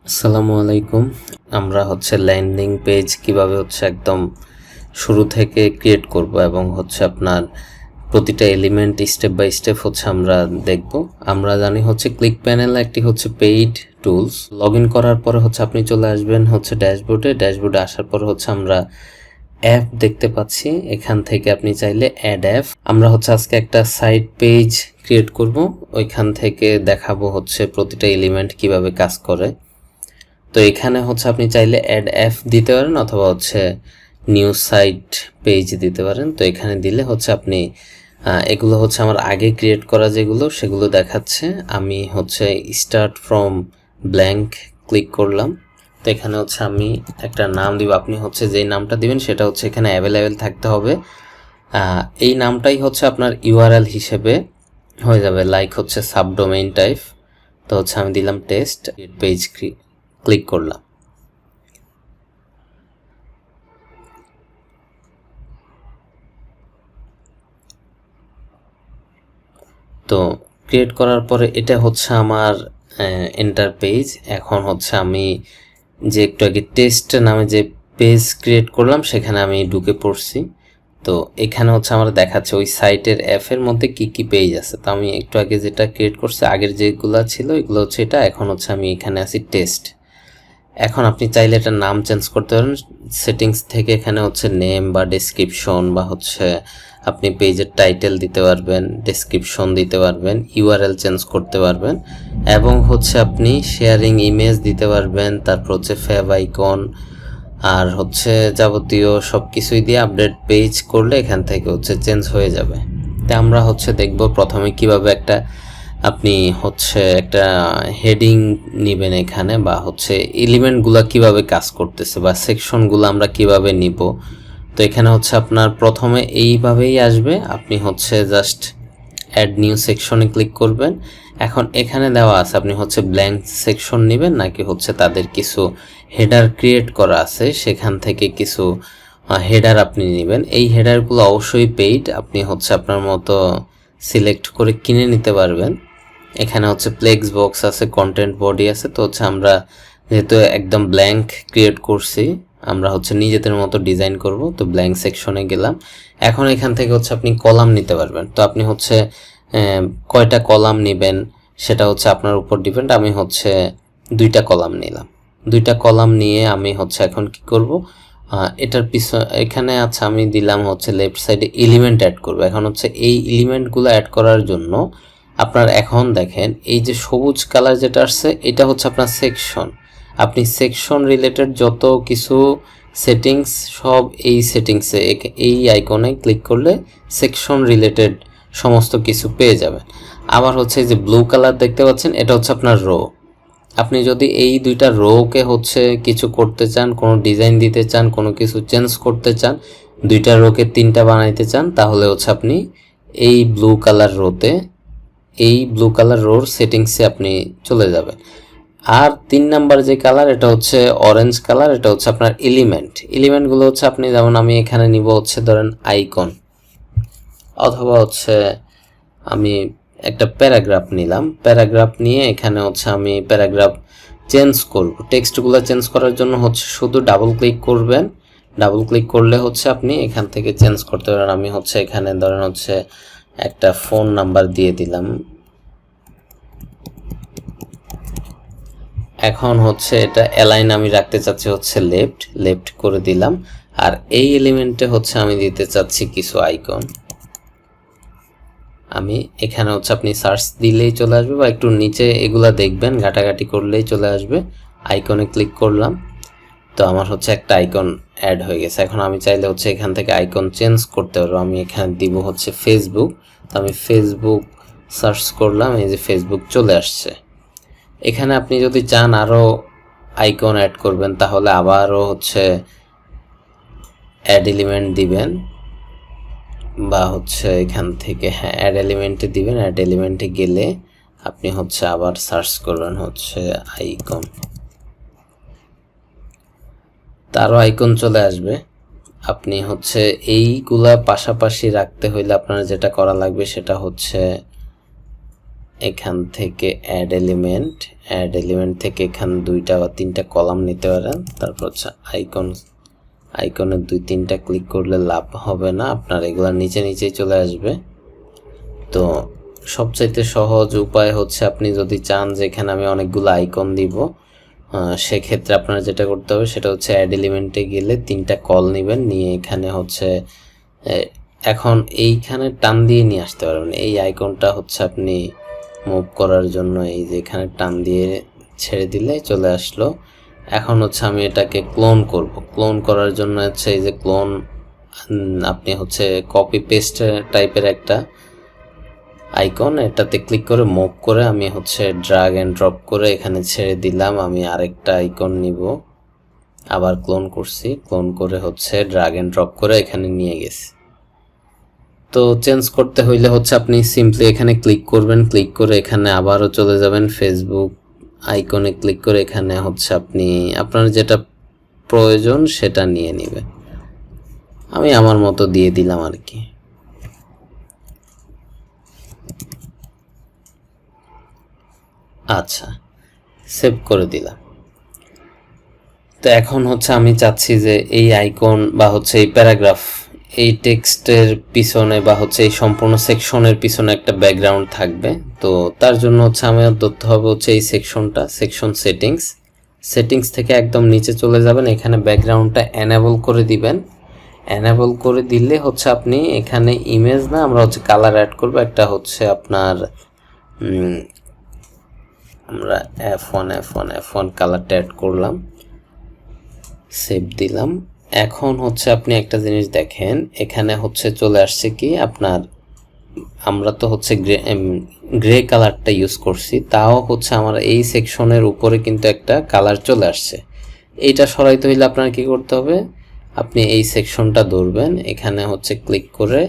আসসালামু আলাইকুম। আমরা ল্যান্ডিং পেজ কিভাবে একদম শুরু থেকে ক্রিয়েট করব এবং আপনার প্রতিটা এলিমেন্ট স্টেপ বাই স্টেপ আমরা দেখব। আমরা জানি ক্লিক প্যানেল একটি পেইড টুলস। লগ ইন করার পরে আপনি চলে আসবেন ড্যাশবোর্ডে আসার পর আমরা অ্যাপ দেখতে পাচ্ছি। এখান থেকে আপনি চাইলে অ্যাড অ্যাপ, আমরা আজকে একটা সাইট পেজ ক্রিয়েট করব। ওইখান থেকে দেখাবো প্রতিটা এলিমেন্ট কিভাবে কাজ করে। তো এখানে আপনি চাইলে অ্যাড অ্যাপ দিতে পারেন অথবা নিউ সাইট পেজ দিতে পারেন। তো এখানে দিলে আপনি এগুলো আমার আগে ক্রিয়েট করা যেগুলো সেগুলো দেখাচ্ছে। আমি স্টার্ট ফ্রম ব্ল্যাঙ্ক ক্লিক করলাম। তো এখানে আমি একটা নাম দিব। আপনি যেই নামটা দিবেন সেটা এখানে অ্যাভেলেবেল থাকতে হবে। এই নামটাই আপনার ইউআরএল হিসেবে হয়ে যাবে, লাইক সাবডোমেইন টাইপ। তো আমি দিলাম টেস্ট পেজ, ক্লিক করলাম। তো ক্রিয়েট করার পরে এটা আমার এন্টার পেজ। এখন আমি যে একটু আগে টেস্ট নামে যে পেজ ক্রিয়েট করলাম সেখানে আমি ঢুকে পড়ছি। তো এখানে আমার দেখাচ্ছে ওই সাইটের অ্যাপের মধ্যে কি কি পেজ আছে। তো আমি একটু আগে যেটা ক্রিয়েট করছি, আগের যেগুলো ছিল এগুলো এটা। এখন আমি এখানে আছি টেস্ট। এখন আপনি চাইলে এটার নাম চেঞ্জ করতে পারেন সেটিংস থেকে। এখানে নেম বা ডেসক্রিপশন বা আপনি পেজের টাইটেল দিতে পারবেন, ডেসক্রিপশন দিতে পারবেন, ইউআরএল চেঞ্জ করতে পারবেন এবং আপনি শেয়ারিং ইমেজ দিতে পারবেন। তারপর ফেভ আইকন আর যাবতীয় সব কিছুই দিয়ে আপডেট পেজ করলে এখান থেকে চেঞ্জ হয়ে যাবে। তাই আমরা দেখব প্রথমে কিভাবে আপনি একটা হেডিং নেবেন এখানে, বা এলিমেন্টগুলো কিভাবে কাজ করতেছে বা সেকশনগুলো আমরা কিভাবে নিব। তো এখানে আপনার প্রথমে এইভাবেই আসবে। আপনি জাস্ট অ্যাড নিউ সেকশনে ক্লিক করবেন। এখন এখানে দেওয়া আছে আপনি ব্ল্যাঙ্ক সেকশন নেবেন নাকি তাদের কিছু হেডার ক্রিয়েট করা আছে সেখান থেকে কিছু হেডার আপনি নেবেন। এই হেডারগুলো অবশ্যই পেইড, আপনি আপনার মতো সিলেক্ট করে কিনে নিতে পারবেন। এখানে ফ্লেক্স বক্স আছে, কন্টেন্ট বডি আছে। তো আমরা যেহেতু একদম ব্ল্যাঙ্ক ক্রিয়েট করছি, আমরা নিজেদের মতো ডিজাইন করব। তো ব্ল্যাঙ্ক সেকশনে গেলাম। এখন এখান থেকে আপনি কলাম নিতে পারবেন। তো আপনি কয়টা কলাম নেবেন সেটা আপনার উপর ডিপেন্ড। আমি দুইটা কলাম নিলাম। দুইটা কলাম নিয়ে আমি এখন কি করব, এটার এখানে আমি দিলাম লেফট সাইডে এলিমেন্ট অ্যাড করব। এখন এই এলিমেন্টগুলো অ্যাড করার জন্য আপনার এখন দেখেন এই যে সবুজ কালার যেটা আসছে এটা আপনার সেকশন। আপনি সেকশন রিলেটেড যত কিছু সেটিংস সব এই সেটিংসে এই আইকনে ক্লিক করলে সেকশন রিলেটেড সমস্ত কিছু পেয়ে যাবেন। আবার এই যে ব্লু কালার দেখতে পাচ্ছেন এটা আপনার রো। আপনি যদি এই দুইটা রোকে কিছু করতে চান, কোনো ডিজাইন দিতে চান, কোনো কিছু চেঞ্জ করতে চান, দুইটা রোকে তিনটা বানাইতে চান, তাহলে আপনি এই ব্লু কালার রোতে, এই ব্লু কালার রোর সেটিংসে আপনি চলে যাবেন। আর 3 নাম্বার যে কালার এটা অরেঞ্জ কালার, এটা আপনার এলিমেন্টগুলো আপনি যেমন আমি এখানে নিব ধরেন আইকন, অথবা আমি একটা প্যারাগ্রাফ নিলাম। প্যারাগ্রাফ নিয়ে এখানে আমি প্যারাগ্রাফ চেঞ্জ করব। টেক্সটগুলো চেঞ্জ করার জন্য শুধু ডাবল ক্লিক করবেন। ডাবল ক্লিক করলে আপনি এখান থেকে চেঞ্জ করতে পারেন। আমি এখানে ধরেন একটা ফোন নাম্বার দিয়ে দিলাম। এখন এটা অ্যালাইন আমি রাখতে চাচ্ছি লেফট করে দিলাম। আর এই এলিমেন্টে আমি দিতে চাচ্ছি কিছু আইকন। আমি এখানে আপনি সার্চ দিলেই চলে আসবে, বা একটু নিচে এগুলা দেখবেন, ঘাটাঘাটি করলেই চলে আসবে। আইকনে ক্লিক করলাম। তো আমার একটা আইকন অ্যাড হয়ে গেছে। এখন আমি চাইলে এখান থেকে আইকন চেঞ্জ করতে পারবো। আমি এখানে দিব ফেসবুক। তো আমি ফেসবুক সার্চ করলাম, এই যে ফেসবুক চলে আসছে। এখানে আপনি যদি চান আরও আইকন অ্যাড করবেন তাহলে আবারও অ্যাড এলিমেন্ট দিবেন, বা এখান থেকে অ্যাড এলিমেন্টে দিবেন। অ্যাড এলিমেন্টে গেলে আপনি আবার সার্চ করবেন আইকন, তারও আইকন চলে আসবে। আপনি এইগুলা পাশাপাশি রাখতে হইলে আপনার যেটা করা লাগবে সেটা এখান থেকে অ্যাড এলিমেন্ট থেকে এখানে 2টা বা 3টা কলাম নিতে পারেন। তারপর হচ্ছে আইকনে 2-3টা ক্লিক করলে লাভ হবে না, আপনার এগুলা নিচেই চলে আসবে। তো সবচাইতে সহজ উপায় হচ্ছে আপনি যদি চান যে এখানে আমি অনেকগুলো আইকন দিব, সেক্ষেত্রে আপনার যেটা করতে হবে সেটা হচ্ছে অ্যাড এলিমেন্টে গেলে 3টা কল নেবেন, নিয়ে এখানে হচ্ছে এখন এইখানে টান দিয়ে নিয়ে আসতে পারবেন। এই আইকনটা হচ্ছে আপনি মুভ করার জন্য এই যে এখানে টান দিয়ে ছেড়ে দিলে চলে আসলো। এখন হচ্ছে আমি এটাকে ক্লোন করার জন্য হচ্ছে এই যে ক্লোন, আপনি হচ্ছে কপি পেস্ট টাইপের একটা আইকন, এটাতে ক্লিক করে মুভ করে আমি হচ্ছে ড্র্যাগ এন্ড ড্রপ করে এখানে ছেড়ে দিলাম। আমি আরেকটা আইকন নিব, আবার ক্লোন করে হচ্ছে ড্র্যাগ এন্ড ড্রপ করে এখানে নিয়ে গেছি। তো চেঞ্জ করতে হইলে হচ্ছে আপনি সিম্পলি এখানে ক্লিক করবেন, ক্লিক করে এখানে আবারও চলে যাবেন ফেসবুক আইকনে ক্লিক করে এখানে হচ্ছে আপনি আপনার যেটা প্রয়োজন সেটা নিয়ে নেবেন। আমি আমার মতো দিয়ে দিলাম আর কি। আচ্ছা, সেভ করে দিলাম। তো এখন হচ্ছে আমি চাচ্ছি যে এই আইকন বা হচ্ছে এই প্যারাগ্রাফ, এই টেক্সটের পিছনে বা হচ্ছে এই সম্পূর্ণ সেকশনের পিছনে একটা ব্যাকগ্রাউন্ড থাকবে। তো তার জন্য হচ্ছে আমার ধরতে হবে হচ্ছে এই সেকশন সেটিংস থেকে একদম নিচে চলে যাবেন, এখানে ব্যাকগ্রাউন্ডটা এনেবল করে দিবেন। এনেবল করে দিলে হচ্ছে আপনি এখানে ইমেজ না, আমরা হচ্ছে কালার অ্যাড করব। একটা হচ্ছে আপনার আমরা F1 কালারটা অ্যাড করলাম, সেভ দিলাম। এখন হচ্ছে আপনি একটা জিনিস দেখেন, এখানে হচ্ছে চলে আসছে কি আপনার, আমরা তো হচ্ছে গ্রে কালারটা ইউজ করছি, তাও হচ্ছে আমার এই সেকশনের উপরে কিন্তু একটা কালার চলে আসছে। এইটা সরাইতে হইলে আপনার কি করতে হবে, আপনি এই সেকশনটা ধরবেন, এখানে হচ্ছে ক্লিক করে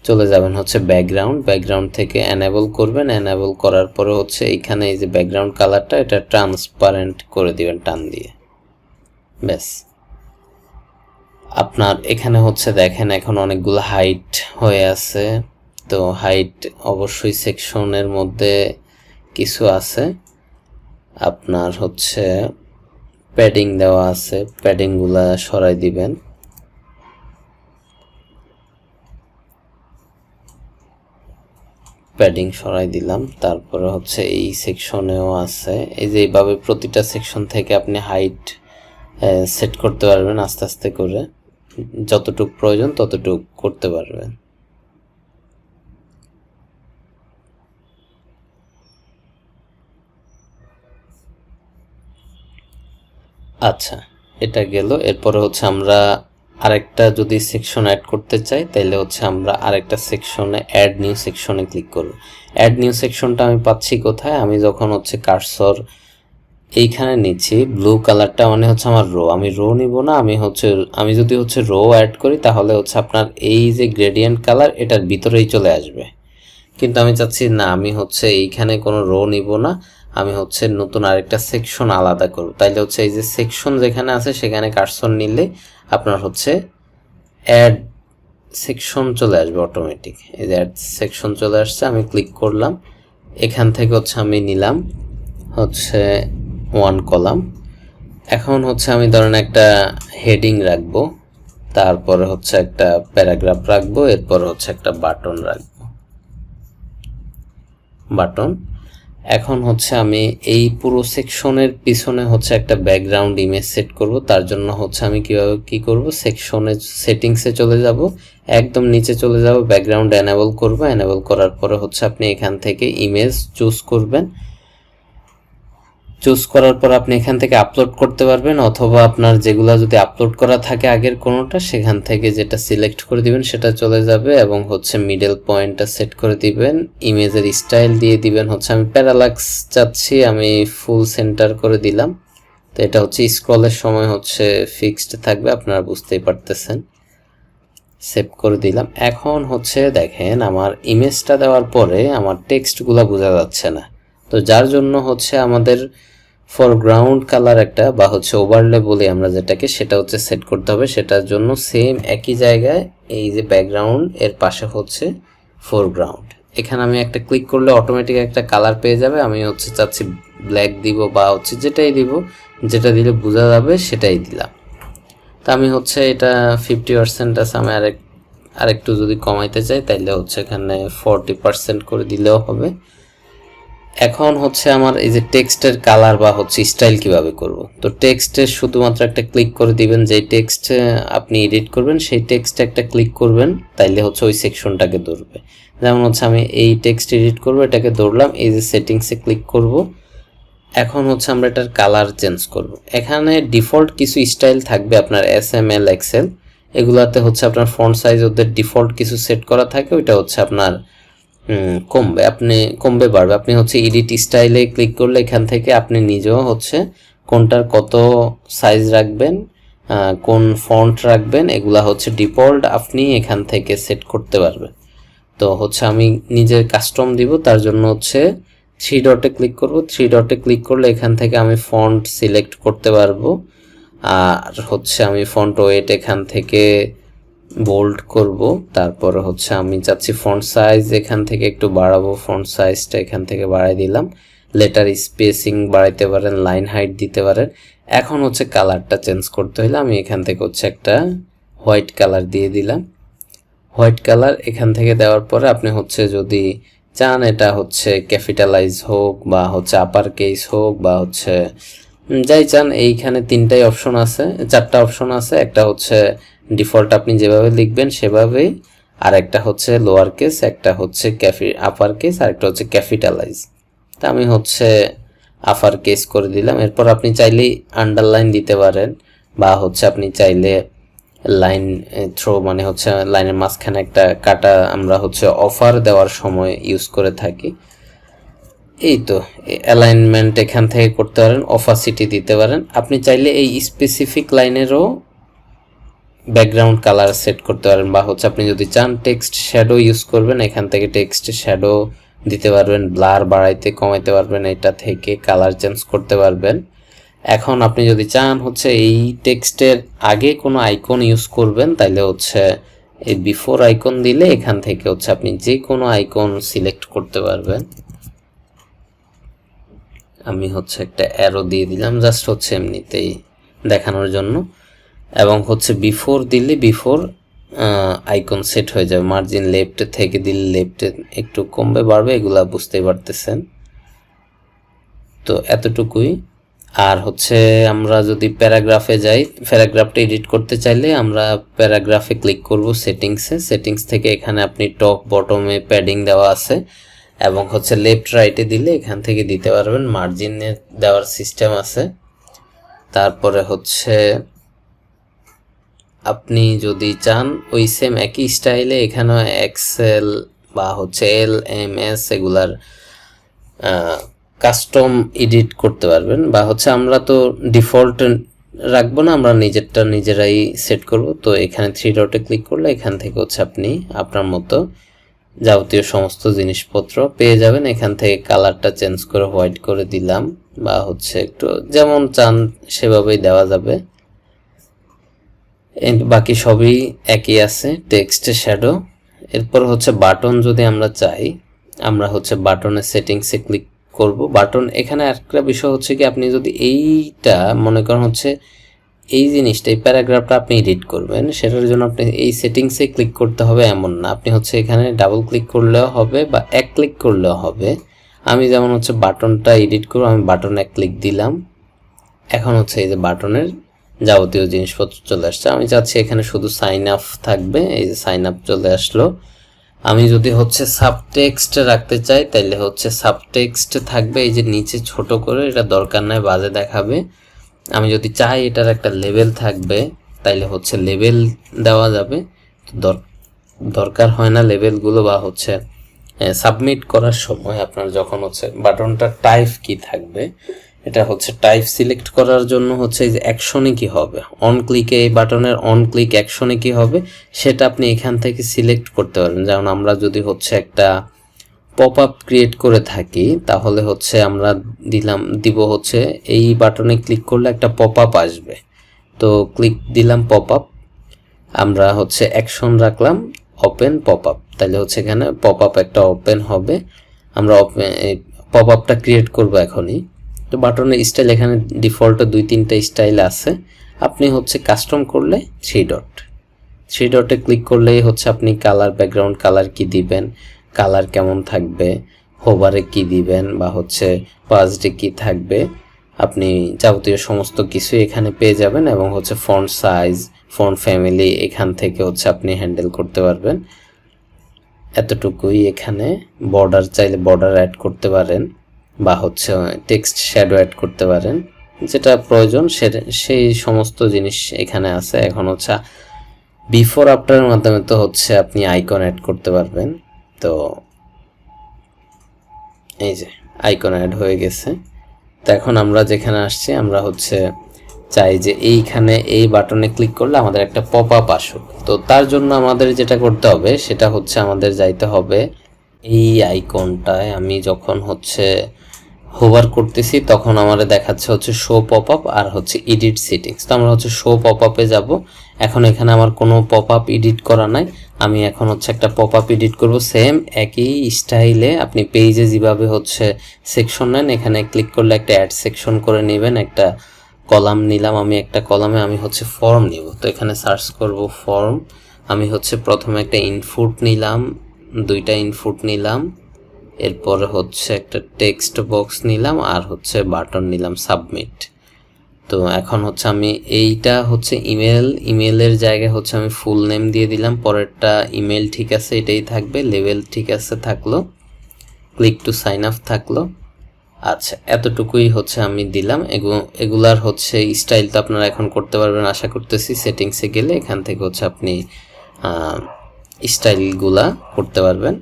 চলে যাবেন হচ্ছে ব্যাকগ্রাউন্ড থেকে এনেবল করবেন। এনেবল করার পরে হচ্ছে এইখানে এই যে ব্যাকগ্রাউন্ড কালারটা এটা ট্রান্সপারেন্ট করে দিবেন টান দিয়ে, ব্যাস। আপনার এখানে হচ্ছে দেখেন এখন অনেকগুলো হাইট হয়ে আছে। তো হাইট অবশ্যই সেকশনের মধ্যে কিছু আছে, আপনার হচ্ছে প্যাডিং দেওয়া আছে, প্যাডিংগুলা সরাই দিবেন। প্যাডিং সরাই দিলাম। তারপরে হচ্ছে এই সেকশনেও আছে, এই যে এইভাবে প্রতিটা সেকশন থেকে আপনি হাইট সেট করতে পারবেন আস্তে আস্তে করে, যতটুকু প্রয়োজন ততটুকু করতে পারবেন। আচ্ছা, এটা গেল। এরপরে হচ্ছে আমরা আরেকটা যদি সেকশন অ্যাড করতে চাই তাহলে হচ্ছে আমরা আরেকটা সেকশনে অ্যাড নিউ সেকশনে ক্লিক করব। অ্যাড নিউ সেকশনটা আমি পাচ্ছি কোথায়, আমি যখন হচ্ছে কার্সর এইখানে নিচ্ছি ব্লু কালারটা মানে হচ্ছে আমার রো, আমি রো নিব না, আমি যদি হচ্ছে রো অ্যাড করি তাহলে হচ্ছে আপনার এই যে গ্রেডিয়েন্ট কালার এটার ভিতরেই চলে আসবে। কিন্তু আমি চাচ্ছি না, আমি হচ্ছে এইখানে কোনো রো নিব না, আমি হচ্ছে নতুন আরেকটা সেকশন আলাদা করব। তাইলে হচ্ছে এই যে সেকশন যেখানে আছে সেখানে কার্সর নিলে আপনার হচ্ছে অ্যাড সেকশন চলে আসবে অটোমেটিক। এই যে অ্যাড সেকশন চলে আসছে, আমি ক্লিক করলাম, এখান থেকে হচ্ছে আমি নিলাম হচ্ছে 1 কলাম। এখন হচ্ছে আমি ধরেন একটা হেডিং রাখবো, তারপরে হচ্ছে একটা প্যারাগ্রাফ রাখবো, এরপর হচ্ছে একটা বাটন রাখবো, বাটন। এখন হচ্ছে আমি এই পুরো সেকশনের পিছনে হচ্ছে একটা ব্যাকগ্রাউন্ড ইমেজ সেট করব। তার জন্য হচ্ছে আমি কি করব, সেকশনে সেটিংসে চলে যাব, একদম নিচে চলে যাব, ব্যাকগ্রাউন্ড এনেবল করব। এনেবল করার পরে হচ্ছে আপনি এখান থেকে ইমেজ চুজ করবেন। চুজ করার পর আপনি এখান থেকে আপলোড করতে পারবেন, অথবা আপনার যেগুলো যদি আপলোড করা থাকে আগের কোনোটা, সেখান থেকে যেটা সিলেক্ট করে দিবেন সেটা চলে যাবে, এবং হচ্ছে মিডল পয়েন্টটা সেট করে দিবেন। ইমেজের স্টাইল দিয়ে দিবেন হচ্ছে আমি প্যারালাক্স চাচ্ছি, আমি ফুল সেন্টার করে দিলাম। তো এটা হচ্ছে স্ক্রলের সময় হচ্ছে ফিক্সড থাকবে, আপনারা বুঝতেই পারতেছেন। সেভ করে দিলাম। এখন হচ্ছে দেখেন আমার ইমেজটা দেওয়ার পরে আমার টেক্সটগুলো বোঝা যাচ্ছে না, তো যার জন্য হচ্ছে আমাদের ফরগ্রাউন্ড কালার একটা বা হচ্ছে ওভারলে বলি আমরা যেটাকে, সেটা হচ্ছে সেট করতে হবে। সেটার জন্য সেম একই জায়গায় এই যে ব্যাকগ্রাউন্ড এর পাশে হচ্ছে ফরগ্রাউন্ড, এখানে আমি একটা ক্লিক করলে অটোমেটিক একটা কালার পেয়ে যাবে। আমি হচ্ছে চাচ্ছি ব্ল্যাক দিব বা হচ্ছে যেটাই দিব, যেটা দিলে বোঝা যাবে সেটাই দিলাম। তা আমি হচ্ছে এটা 50% আছে, আমি আরেকটু যদি কমাইতে চাই তাইলে হচ্ছে এখানে 40% করে দিলেও হবে। এখন হচ্ছে আমার এই যে টেক্সটের কালার বা হচ্ছে স্টাইল কিভাবে করব। তো টেক্সটে শুধুমাত্র একটা ক্লিক করে দিবেন, যেই টেক্সট আপনি এডিট করবেন সেই টেক্সটে একটা ক্লিক করবেন, তাইলে হচ্ছে ওই সেকশনটাকে ধরবে। যেমন হচ্ছে আমি এই টেক্সট এডিট করব, এটাকে ধরলাম, এই যে সেটিংসে ক্লিক করব। এখন হচ্ছে আমরা এটার কালার চেঞ্জ করব। এখানে ডিফল্ট কিছু স্টাইল থাকবে আপনার SML এক্সেল, এগুলাতে হচ্ছে আপনার ফন্ট সাইজ ওদের ডিফল্ট কিছু সেট করা থাকে, ওইটা হচ্ছে আপনার কমবে বাড়বে। আপনি হচ্ছে এডিট স্টাইলে ক্লিক করলে এখান থেকে আপনি নিজেও হচ্ছে কোনটার কত সাইজ রাখবেন, কোন ফন্ট রাখবেন, এগুলা হচ্ছে ডিফল্ট আপনি এখান থেকে সেট করতে পারবেন। তো হচ্ছে আমি নিজের কাস্টম দিব, তার জন্য হচ্ছে 3 ডটে ক্লিক করব। 3 ডটে ক্লিক করলে এখান থেকে আমি ফন্ট সিলেক্ট করতে পারবো। আর হচ্ছে আমি ফন্ট ওয়েট এখান থেকে বোল্ড করব। তারপর হচ্ছে আমি চাচ্ছি ফন্ট সাইজ এখান থেকে একটু বাড়াবো, ফন্ট সাইজটা এখান থেকে বাড়াই দিলাম। লেটার স্পেসিং বাড়াইতে পারেন, লাইন হাইট দিতে পারেন। এখন হচ্ছে কালারটা চেঞ্জ করতে হলে আমি এখান থেকে হচ্ছে একটা হোয়াইট কালার দিয়ে দিলাম। হোয়াইট কালার এখান থেকে দেওয়ার পরে আপনি হচ্ছে যদি চান এটা হচ্ছে ক্যাপিটালাইজ হোক বা হচ্ছে আপার কেস হোক বা হচ্ছে যাই চান, এইখানে 3টাই অপশন আছে, 4টা অপশন আছে। একটা হচ্ছে ডিফল্ট আপনি যেভাবে লিখবেন সেভাবেই, আর একটা হচ্ছে লোয়ার কেস, একটা হচ্ছে আপার কেস, আর একটা হচ্ছে ক্যাপিটালাইজ। তা আমি হচ্ছে আপার কেস করে দিলাম। এরপর আপনি চাইলেই আন্ডারলাইন দিতে পারেন বা হচ্ছে আপনি চাইলে লাইন থ্রো মানে হচ্ছে লাইনের মাঝখানে একটা কাটা আমরা হচ্ছে অফার দেওয়ার সময় ইউজ করে থাকি। এই তো অ্যালাইনমেন্ট এখান থেকে করতে পারেন, অপাসিটি দিতে পারেন। আপনি চাইলে এই স্পেসিফিক লাইনেরও ব্যাকগ্রাউন্ড কালার সেট করতে পারেন, বা হচ্ছে আপনি যদি চান টেক্সট শ্যাডো ইউজ করবেন, এখান থেকে টেক্সট শ্যাডো দিতে পারবেন, ব্লার বাড়াইতে কমাইতে পারবেন, এটা থেকে কালার চেঞ্জ করতে পারবেন। এখন আপনি যদি চান হচ্ছে এই টেক্সটের আগে কোনো আইকন ইউজ করবেন, তাইলে হচ্ছে এই বিফোর আইকন দিলে এখান থেকে হচ্ছে আপনি যে কোনো আইকন সিলেক্ট করতে পারবেন। আমি হচ্ছে একটা অ্যারো দিয়ে দিলাম জাস্ট হচ্ছে এমনিতেই দেখানোর জন্য, এবং হচ্ছে বিফোর দিলে বিফোর আইকন সেট হয়ে যাবে। মার্জিন লেফটে থেকে দিলে লেফটে একটু কমবে বাড়বে, এগুলা বুঝতেই পারতেছেন। তো এতটুকুই। আর হচ্ছে আমরা যদি প্যারাগ্রাফে যাই, প্যারাগ্রাফটা এডিট করতে চাইলে আমরা প্যারাগ্রাফে ক্লিক করব সেটিংস থেকে এখানে আপনি টপ বটমে প্যাডিং দেওয়া আছে, এবং হচ্ছে লেফট রাইটে দিলে এখান থেকে দিতে পারবেন, মার্জিনে দেওয়ার সিস্টেম আছে। তারপরে হচ্ছে আপনি যদি চান ওই সেম একই স্টাইলে এখানে এক্সেল বা হচ্ছে LMS এগুলার কাস্টম এডিট করতে পারবেন, বা হচ্ছে আমরা তো ডিফল্ট রাখবো না, আমরা নিজেরাই সেট করব। তো এখানে 3 ডটে ক্লিক করলে এখান থেকে হচ্ছে আপনি আপনার মতো যাবতীয় সমস্ত জিনিসপত্র পেয়ে যাবেন। এখান থেকে কালারটা চেঞ্জ করে হোয়াইট করে দিলাম, বা হচ্ছে একটু যেমন চান সেভাবেই দেওয়া যাবে। বাকি সবই একই আছে, টেক্সট শ্যাডো। এরপর হচ্ছে বাটন যদি আমরা চাই, আমরা হচ্ছে বাটনের সেটিংসে ক্লিক করব। বাটন এখানে একটা বিষয় হচ্ছে কি, আপনি যদি এইটা মনে করেন হচ্ছে এই জিনিসটা, এই প্যারাগ্রাফটা আপনি এডিট করবেন, সেটার জন্য আপনি এই সেটিংসে ক্লিক করতে হবে এমন না। আপনি হচ্ছে এখানে ডাবল ক্লিক করলেও হবে বা এক ক্লিক করলেও হবে। আমি যেমন হচ্ছে বাটনটা এডিট করব, আমি বাটন এক ক্লিক দিলাম। এখন হচ্ছে এই যে বাটনের যাবতীয় জিনিসপত্র চলে আসছে। আমি চাচ্ছি এখানে শুধু সাইন আপ থাকবে, এই যে সাইন আপ চলে আসলো। আমি যদি হচ্ছে সাবটেক্সট রাখতে চাই তাইলে হচ্ছে সাবটেক্সট থাকবে এই যে নিচে ছোট করে, এটা দরকার নাই বাজে দেখাবে। আমি যদি চাই এটার একটা লেভেল থাকবে তাইলে হচ্ছে লেভেল দেওয়া যাবে, দরকার হয় না লেভেলগুলো। বা হচ্ছে সাবমিট করার সময় আপনার যখন হচ্ছে বাটনটা টাইপ কি থাকবে, এটা হচ্ছে টাইপ সিলেক্ট করার জন্য হচ্ছে এই যে অ্যাকশনে কি হবে, অন ক্লিকে এই বাটনের অন ক্লিক অ্যাকশনে কি হবে সেটা আপনি এখান থেকে সিলেক্ট করতে পারবেন। যেমন আমরা যদি হচ্ছে একটা পপ আপ ক্রিয়েট করে থাকি, তাহলে হচ্ছে আমরা দিব হচ্ছে এই বাটনে ক্লিক করলে একটা পপ আপ আসবে। তো ক্লিক দিলাম পপ আপ, আমরা হচ্ছে অ্যাকশন রাখলাম ওপেন পপ আপ, তাহলে হচ্ছে এখানে পপ আপ একটা ওপেন হবে। আমরা পপ আপটা ক্রিয়েট করবো এখনই। তো বাটনের স্টাইল এখানে ডিফল্টে 2-3টা স্টাইল আছে, আপনি হচ্ছে কাস্টম করলে 3 ডটে ক্লিক করলেই হচ্ছে আপনি কালার, ব্যাকগ্রাউন্ড কালার কি দিবেন, কালার কেমন থাকবে, হোভারে কি দিবেন, বা হচ্ছে পাজডে কি থাকবে, আপনি যাবতীয় সমস্ত কিছু এখানে পেয়ে যাবেন। এবং হচ্ছে ফন্ট সাইজ, ফন্ট ফ্যামিলি এখান থেকে হচ্ছে আপনি হ্যান্ডেল করতে পারবেন। এতটুকুই। এখানে বর্ডার চাইলে বর্ডার অ্যাড করতে পারেন, বা হচ্ছে টেক্সট শ্যাডো অ্যাড করতে পারেন, যেটা প্রয়োজন সেই সমস্ত জিনিস এখানে আছে। এখন হচ্ছে বিফোর আফটারের মাধ্যমে তো হচ্ছে আপনি আইকন অ্যাড করতে পারবেন। তো এই যে আইকন অ্যাড হয়ে গেছে। তো এখন আমরা যেখানে আসছি, আমরা হচ্ছে চাই যে এইখানে এই বাটনে ক্লিক করলে আমাদের একটা পপ আপ আসুক। তো তার জন্য আমাদের যেটা করতে হবে সেটা হচ্ছে আমাদের যাইতে হবে এই আইকনটায়। আমি যখন হচ্ছে হোভার করতেছি তখন আমাদের দেখাচ্ছে হচ্ছে শো পপ আপ আর হচ্ছে এডিট সেটিংস। তো আমরা হচ্ছে শো পপ আপে যাব। এখন এখানে আমার কোনো পপ আপ এডিট করা নাই, আমি এখন হচ্ছে একটা পপ আপ এডিট করব সেম একই স্টাইলে। আপনি পেজে যেভাবে হচ্ছে সেকশন নেন, এখানে ক্লিক করলে একটা অ্যাড সেকশন করে নেবেন। একটা কলাম নিলাম, আমি একটা কলামে আমি হচ্ছে ফর্ম নিব। তো এখানে সার্চ করব ফর্ম। আমি হচ্ছে প্রথমে একটা ইনপুট নিলাম, 2টা ইনপুট নিলাম, এরপরে হচ্ছে একটা টেক্সট বক্স নিলাম, আর হচ্ছে বাটন নিলাম সাবমিট। তো এখন হচ্ছে আমি এইটা হচ্ছে ইমেলের জায়গায় হচ্ছে আমি ফুল নেম দিয়ে দিলাম। পরেরটা ইমেল ঠিক আছে, এটাই থাকবে। লেভেল ঠিক আছে থাকলো, ক্লিক টু সাইন আপ থাকলো। আচ্ছা, এতটুকুই হচ্ছে আমি দিলাম। এগুলার হচ্ছে স্টাইল তো আপনারা এখন করতে পারবেন আশা করতেছি। সেটিংসে গেলে এখান থেকে হচ্ছে আপনি স্টাইলগুলা করতে পারবেন।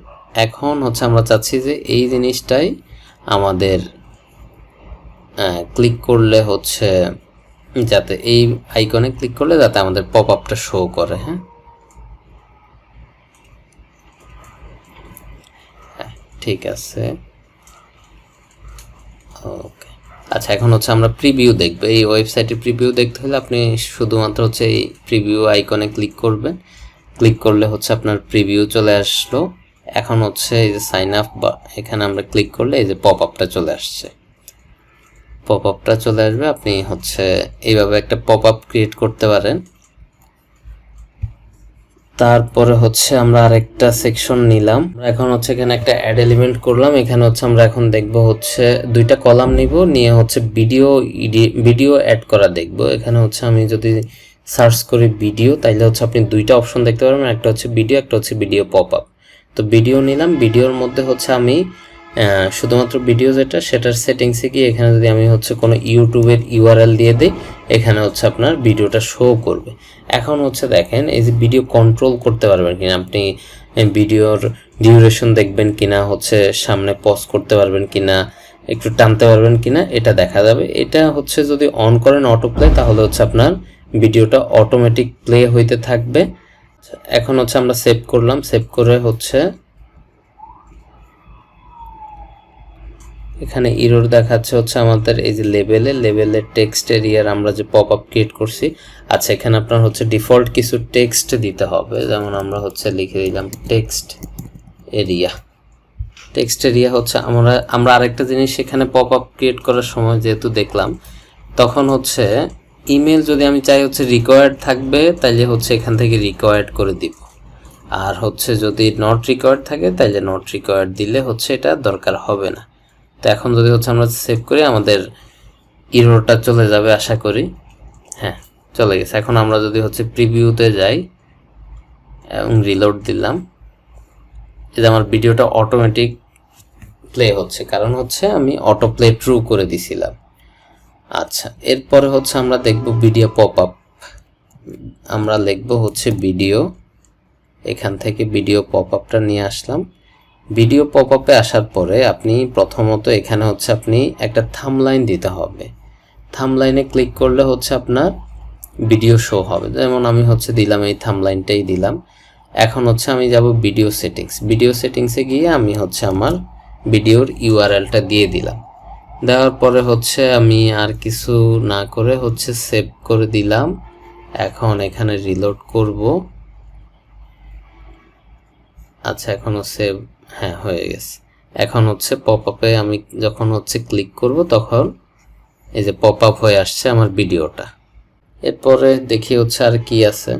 এখন হচ্ছে আমরা চাচ্ছি যে এই জিনিসটাই আমাদের ক্লিক করলে হচ্ছে যাতে এই আইকনে ক্লিক করলে যাতে আমাদের পপ আপটা শো করে। হ্যাঁ, ঠিক আছে, ওকে। আচ্ছা, এখন হচ্ছে আমরা প্রিভিউ দেখব। এই ওয়েবসাইটে প্রিভিউ দেখতে হলে আপনি শুধুমাত্র হচ্ছে এই প্রিভিউ আইকনে ক্লিক করবেন। ক্লিক করলে হচ্ছে আপনার প্রিভিউ চলে আসলো। এখন হচ্ছে এই যে সাইন আপ, বা এখানে আমরা ক্লিক করলে এই যে পপ আপটা চলে আসছে, পপ আপটা চলে আসবে। আপনি হচ্ছে এইভাবে একটা পপ আপ ক্রিয়েট করতে পারেন। তারপরে হচ্ছে আমরা আরেকটা সেকশন নিলাম। এখন হচ্ছে এখানে একটা অ্যাড এলিমেন্ট করলাম। এখানে হচ্ছে আমরা এখন দেখব হচ্ছে 2টা কলাম নিব, নিয়ে হচ্ছে ভিডিও অ্যাড করা দেখব। এখানে হচ্ছে আমি যদি সার্চ করি ভিডিও, তাইলে হচ্ছে আপনি 2টা অপশন দেখতে পারবেন, একটা হচ্ছে ভিডিও, একটা হচ্ছে ভিডিও পপ আপ। তো ভিডিও নিলাম। ভিডিওর মধ্যে হচ্ছে আমি শুধুমাত্র ভিডিও সেটার সেটিংসে গিয়ে এখানে যদি আমি হচ্ছে কোনো ইউটিউবের ইউআরএল দিয়ে দিই, এখানে হচ্ছে আপনার ভিডিওটা শো করবে। এখন হচ্ছে দেখেন এই যে ভিডিও কন্ট্রোল করতে পারবেন কিনা, আপনি ভিডিওর ডিউরেশন দেখবেন কিনা, হচ্ছে সামনে পজ করতে পারবেন কিনা, একটু টানতে পারবেন কিনা, এটা দেখা যাবে। এটা হচ্ছে যদি অন করেন অটো প্লে, তাহলে হচ্ছে আপনার ভিডিওটা অটোমেটিক প্লে হইতে থাকবে। এখন হচ্ছে আমরা সেভ করলাম। সেভ করে হচ্ছে এখানে ইরর দেখাচ্ছে হচ্ছে আমাদের এই যে লেভেলের টেক্সট এরিয়ার আমরা যে পপ আপ ক্রিয়েট করছি। আচ্ছা, এখানে আপনার হচ্ছে ডিফল্ট কিছু টেক্সট দিতে হবে। যেমন আমরা হচ্ছে লিখে দিলাম টেক্সট এরিয়া হচ্ছে আমরা আরেকটা জিনিস এখানে পপ আপ ক্রিয়েট করার সময় যেহেতু দেখলাম, তখন হচ্ছে ইমেল যদি আমি চাই হচ্ছে রিকোয়ার্ড থাকবে, তাইলে হচ্ছে এখান থেকে রিকোয়ার্ড করে দিব। আর হচ্ছে যদি নট রিকোয়ার্ড থাকে তাইলে নট রিকোয়ার্ড দিলে হচ্ছে এটা দরকার হবে না। তো এখন যদি হচ্ছে আমরা সেভ করি, আমাদের ইরোরটা চলে যাবে আশা করি। হ্যাঁ, চলে গেছে। এখন আমরা যদি হচ্ছে প্রিভিউতে যাই এবং রিলোড দিলাম, এই যে আমার ভিডিওটা অটোমেটিক প্লে হচ্ছে, কারণ হচ্ছে আমি অটো প্লে ট্রু করে দিছিলাম। আচ্ছা, এরপরে হচ্ছে আমরা দেখব ভিডিও পপ আপ। আমরা লিখব হচ্ছে ভিডিও, এখান থেকে ভিডিও পপ আপটা নিয়ে আসলাম। ভিডিও পপ আপে আসার পরে আপনি প্রথমত এখানে হচ্ছে আপনি একটা থাম্বলাইন দিতে হবে। থাম্বলাইনে ক্লিক করলে হচ্ছে আপনার ভিডিও শো হবে। যেমন আমি হচ্ছে দিলাম, এই থাম্বলাইনটাই দিলাম। এখন হচ্ছে আমি যাব ভিডিও সেটিংসে গিয়ে আমি হচ্ছে আমার ভিডিওর ইউআরএলটা দিয়ে দিলাম। দেওয়ার পরে হচ্ছে আমি আর কিছু না করে হচ্ছে সেভ করে দিলাম। এখন এখানে রিলোড করব। আচ্ছা এখনো সেভ, হ্যাঁ হয়ে গেছে। এখন হচ্ছে পপ আপে আমি যখন হচ্ছে ক্লিক করব তখন এই যে পপ আপ হয়ে আসছে আমার ভিডিওটা। এরপরে দেখি হচ্ছে আর কি আছে।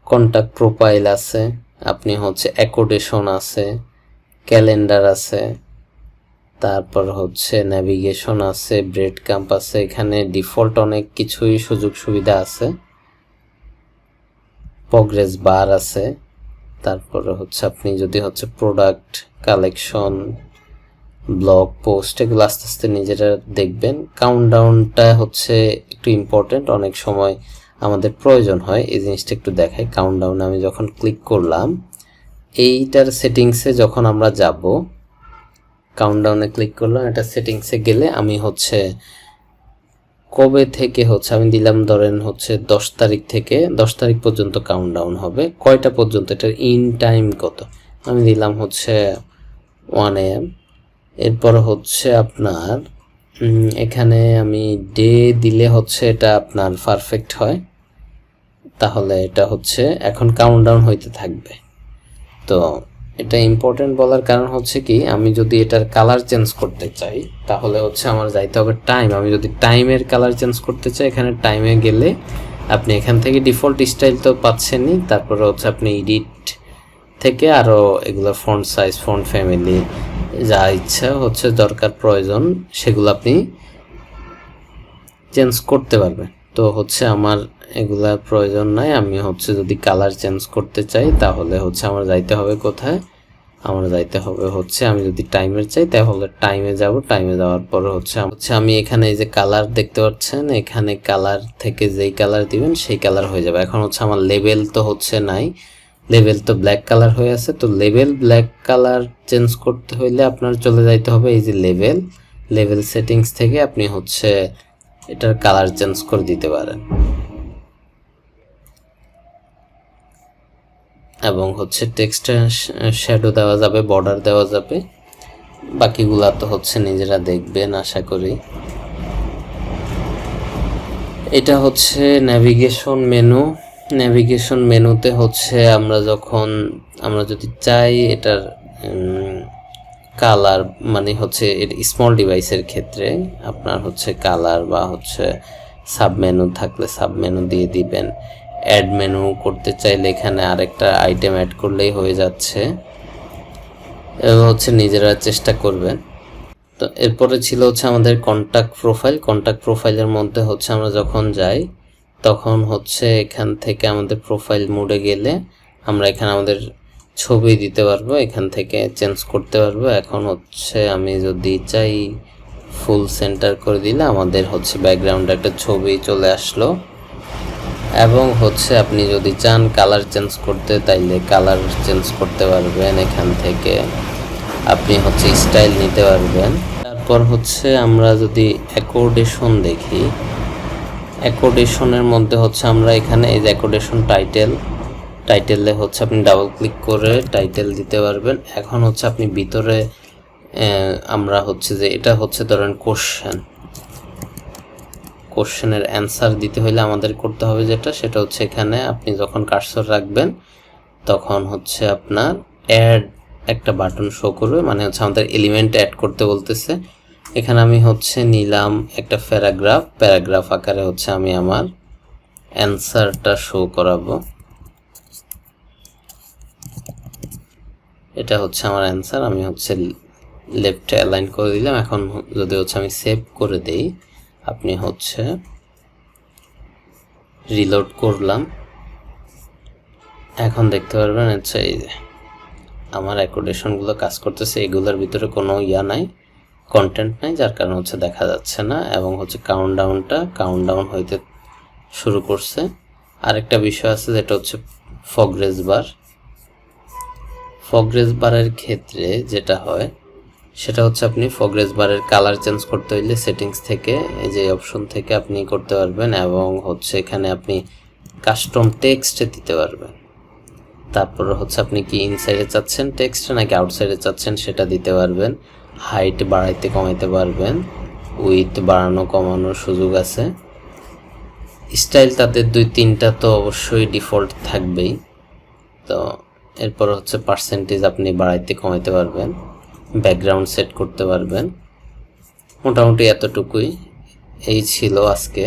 কন্টাক্ট প্রোফাইল আছে, আপনি হচ্ছে অ্যাকোডেশন আছে, ক্যালেন্ডার আছে, তারপর হচ্ছে ন্যাভিগেশন আছে, ব্রেড ক্যাম্প আছে, এখানে ডিফল্ট অনেক কিছুই সুযোগ সুবিধা আছে, প্রগ্রেস বার আছে, তারপরে হচ্ছে আপনি যদি হচ্ছে প্রোডাক্ট কালেকশন, ব্লগ পোস্ট এগুলো আস্তে আস্তে নিজেরা দেখবেন। কাউন্টডাউনটা হচ্ছে একটু ইম্পর্টেন্ট, অনেক সময় আমাদের প্রয়োজন হয়, এই জিনিসটা একটু দেখাই। কাউন্টডাউনে আমি যখন ক্লিক করলাম, এইটার সেটিংসে যখন আমরা যাব, কাউন্টডাউনে ক্লিক করলাম, এটা সেটিংসে গেলে আমি হচ্ছে কবে থেকে হচ্ছে আমি দিলাম, ধরেন হচ্ছে 10 তারিখ থেকে 10 তারিখ পর্যন্ত কাউন্টডাউন হবে, কয়টা পর্যন্ত, এটার ইন টাইম কত, আমি দিলাম হচ্ছে 1 AM। এরপর হচ্ছে আপনার এখানে আমি ডে দিলে হচ্ছে এটা আপনার পারফেক্ট হয়, তাহলে এটা হচ্ছে এখন কাউন্টডাউন হইতে থাকবে। তো এটা ইম্পর্টেন্ট বলার কারণ হচ্ছে কি, আমি যদি এটার কালার চেঞ্জ করতে চাই তাহলে হচ্ছে আমার যাইতে হবে টাইম। আমি যদি টাইমের কালার চেঞ্জ করতে চাই, এখানে টাইমে গেলে আপনি এখান থেকে ডিফল্ট স্টাইল তো পাচ্ছেনই, তারপরে হচ্ছে আপনি এডিট থেকে আরও এগুলো ফন্ট সাইজ, ফন্ট ফ্যামিলি, যা ইচ্ছা হচ্ছে দরকার প্রয়োজন সেগুলো আপনি চেঞ্জ করতে পারবেন। তো হচ্ছে আমার এগুলার প্রয়োজন নাই, আমি হচ্ছে যদি কালার চেঞ্জ করতে চাই তাহলে হচ্ছে আমার যাইতে হবে কোথায়, আমার যাইতে হবে হচ্ছে, আমি যদি টাইমের চাই তাহলে টাইমে যাব, টাইমে যাওয়ার পরে হচ্ছে আমি এখানে এই যে কালার দেখতে পাচ্ছেন, এখানে কালার থেকে যেই কালার দিবেন সেই কালার হয়ে যাবে। এখন হচ্ছে আমার লেবেল তো হচ্ছে নাই, লেবেল তো ব্ল্যাক কালার হয়ে আছে, তো লেবেল ব্ল্যাক কালার চেঞ্জ করতে হইলে আপনার চলে যাইতে হবে এই যে লেভেল সেটিংস থেকে আপনি হচ্ছে এটার কালার চেঞ্জ করে দিতে পারেন, এবং হচ্ছে টেক্সটে শ্যাডো দেওয়া যাবে, বর্ডার দেওয়া যাবে, বাকিগুলা তো হচ্ছে নিজেরা দেখবেন আশা করি। এটা হচ্ছে ন্যাভিগেশন মেনু। ন্যাভিগেশন মেনুতে হচ্ছে আমরা যদি চাই এটার কালার, মানে হচ্ছে স্মল ডিভাইসের ক্ষেত্রে আপনার হচ্ছে কালার বা হচ্ছে সাব মেনু থাকলে সাব মেনু দিয়ে দিবেন। অ্যাড মেনু করতে চাইলে এখানে আরেকটা আইটেম অ্যাড করলেই হয়ে যাচ্ছে, এবং হচ্ছে নিজেরা চেষ্টা করবেন। তো এরপরে ছিল হচ্ছে আমাদের কন্টাক্ট প্রোফাইল। কন্টাক্ট প্রোফাইলের মধ্যে হচ্ছে আমরা যখন যাই তখন হচ্ছে এখান থেকে আমাদের প্রোফাইল মোডে গেলে আমরা এখানে আমাদের ছবি দিতে পারবো, এখান থেকে চেঞ্জ করতে পারবো। এখন হচ্ছে আমি যদি চাই ফুল সেন্টার করে দিলে আমাদের হচ্ছে ব্যাকগ্রাউন্ডে একটা ছবি চলে আসলো, এবং হচ্ছে আপনি যদি চান কালার চেঞ্জ করতে তাইলে কালার চেঞ্জ করতে পারবেন, এখান থেকে আপনি হচ্ছে স্টাইল নিতে পারবেন। তারপর হচ্ছে আমরা যদি অ্যাকোডেশন দেখি, অ্যাকোডেশনের মধ্যে হচ্ছে আমরা এখানে এই যে অ্যাকোডেশন টাইটেলে হচ্ছে আপনি ডাবল ক্লিক করে টাইটেল দিতে পারবেন। এখন হচ্ছে আপনি ভিতরে আমরা হচ্ছে যে এটা হচ্ছে ধরেন কোশ্চেনের অ্যান্সার দিতে হলে আমাদের করতে হবে সেটা হচ্ছে এখানে আপনি যখন কার্সর রাখবেন তখন হচ্ছে আপনার অ্যাড একটা বাটন শো করবে, মানে হচ্ছে আমাদের এলিমেন্ট অ্যাড করতে বলতেছে। এখানে আমি হচ্ছে নিলাম একটা প্যারাগ্রাফ আকারে হচ্ছে আমি আমার অ্যান্সারটা শো করাবো। এটা হচ্ছে আমার অ্যান্সার, আমি হচ্ছে লেফটে অ্যালাইন করে দিলাম। এখন যদি হচ্ছে আমি সেভ করে দেই, আপনি হচ্ছে রিলোড করলাম, এখন দেখতে পারবেন হচ্ছে এই যে আমার অ্যাকোডেশনগুলো কাজ করতেছে, এগুলোর ভিতরে কোনো নাই, কন্টেন্ট নাই, যার কারণে হচ্ছে দেখা যাচ্ছে না, এবং হচ্ছে কাউন্টডাউন হইতে শুরু করছে। আরেকটা বিষয় আছে যেটা হচ্ছে ফগ্রেস বারের ক্ষেত্রে যেটা হয় সেটা হচ্ছে আপনি ফগ্রেস বারের কালার চেঞ্জ করতে হইলে সেটিংস থেকে এই যে অপশন থেকে আপনি করতে পারবেন, এবং হচ্ছে এখানে আপনি কাস্টম টেক্সটে দিতে পারবেন। তারপর হচ্ছে আপনি কি ইনসাইডে চাচ্ছেন টেক্সট নাকি আউটসাইডে চাচ্ছেন সেটা দিতে পারবেন। হাইট বাড়াইতে কমাইতে পারবেন, উইথ বাড়ানো কমানোর সুযোগ আছে। স্টাইল তাদের 2-3টা তো অবশ্যই ডিফল্ট থাকবেই। তো এরপর হচ্ছে পার্সেন্টেজ আপনি বাড়াইতে কমাইতে পারবেন, ব্যাকগ্রাউন্ড সেট করতে পারবেন। মোটামুটি এতটুকুই, এই ছিল আজকে।